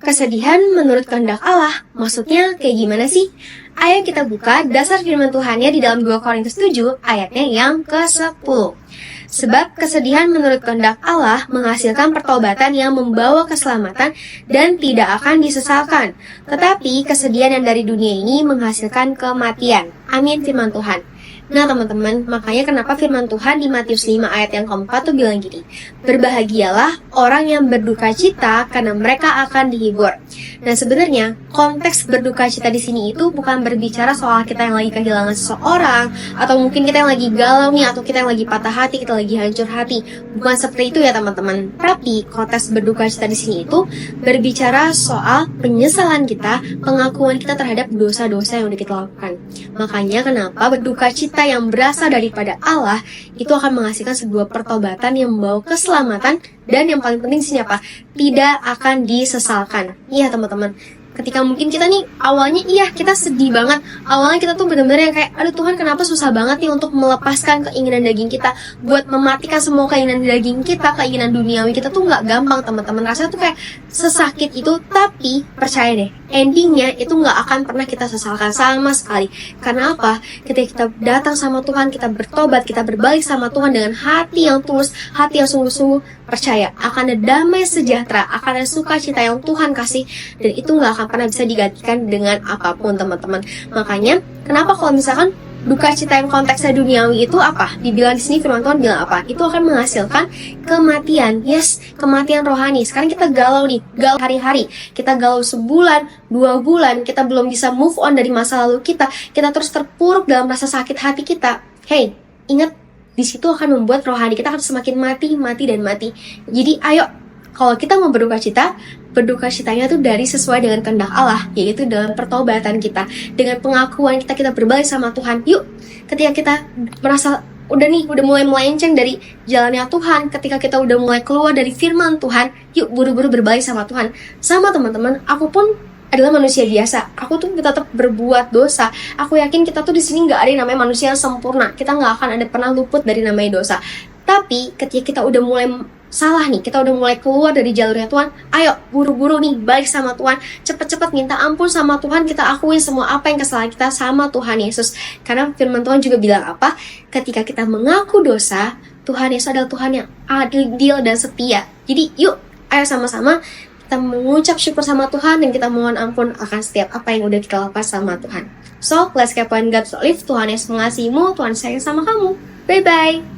Kesedihan menurut kehendak Allah, maksudnya kayak gimana sih? Ayo kita buka dasar firman Tuhannya di dalam 2 Korintus 7 ayatnya yang ke-10. Sebab kesedihan menurut kehendak Allah menghasilkan pertobatan yang membawa keselamatan dan tidak akan disesalkan. Tetapi kesedihan yang dari dunia ini menghasilkan kematian. Amin firman Tuhan. Nah teman-teman, makanya kenapa firman Tuhan di Matius 5 ayat yang keempat tuh bilang gini, berbahagialah orang yang berduka cita karena mereka akan dihibur. Nah sebenarnya konteks berduka cita di sini itu bukan berbicara soal kita yang lagi kehilangan seseorang, atau mungkin kita yang lagi galau nih, atau kita yang lagi patah hati, kita lagi hancur hati. Bukan seperti itu ya teman-teman. Tapi konteks berduka cita di sini itu berbicara soal penyesalan kita, pengakuan kita terhadap dosa-dosa yang udah kita lakukan. Makanya kenapa berduka cita yang berasal daripada Allah itu akan menghasilkan sebuah pertobatan yang membawa keselamatan, dan yang paling penting di sini apa? Tidak akan disesalkan. Iya teman-teman. Ketika mungkin kita nih awalnya kita sedih banget, awalnya kita tuh benar-benar yang kayak aduh Tuhan kenapa susah banget nih untuk melepaskan keinginan daging kita, buat mematikan semua keinginan daging kita, keinginan duniawi kita tuh nggak gampang teman-teman. Rasanya tuh kayak sesakit itu, tapi percaya deh endingnya itu nggak akan pernah kita sesalkan sama sekali. Karena apa? Ketika kita datang sama Tuhan, kita bertobat, kita berbalik sama Tuhan dengan hati yang tulus, hati yang sungguh-sungguh, percaya akan ada damai sejahtera, akan ada sukacita yang Tuhan kasih, dan itu nggak akan pernah bisa digantikan dengan apapun teman-teman. Makanya kenapa kalau misalkan duka cita yang konteksnya duniawi itu apa? Dibilang di sini firman Tuhan bilang apa? Itu akan menghasilkan kematian. Yes, kematian rohani. Sekarang kita galau nih, galau hari-hari. Kita galau sebulan, 2 bulan, kita belum bisa move on dari masa lalu kita. Kita terus terpuruk dalam rasa sakit hati kita. Hey, ingat, di situ akan membuat rohani kita akan semakin mati. Jadi ayo, kalau kita mau berduka citanya tuh dari sesuai dengan kehendak Allah, yaitu dalam pertobatan kita, dengan pengakuan kita berbalik sama Tuhan. Yuk, ketika kita merasa udah mulai melenceng dari jalannya Tuhan, ketika kita udah mulai keluar dari firman Tuhan, yuk buru-buru berbalik sama Tuhan. Sama teman-teman, aku pun adalah manusia biasa. Aku tuh tetap berbuat dosa. Aku yakin kita tuh di sini nggak ada yang namanya manusia yang sempurna. Kita nggak akan ada pernah luput dari namanya dosa. Tapi ketika kita udah mulai salah nih, kita udah mulai keluar dari jalurnya Tuhan, ayo buru-buru nih balik sama Tuhan, cepet-cepet minta ampun sama Tuhan, kita akuin semua apa yang kesalahan kita sama Tuhan Yesus. Karena firman Tuhan juga bilang apa? Ketika kita mengaku dosa, Tuhan Yesus adalah Tuhan yang adil dan setia. Jadi yuk, ayo sama-sama kita mengucap syukur sama Tuhan dan kita mohon ampun akan setiap apa yang udah kita lakukan sama Tuhan. So, let's keep on God's life. Tuhan Yesus mengasihimu, Tuhan sayang sama kamu. Bye-bye.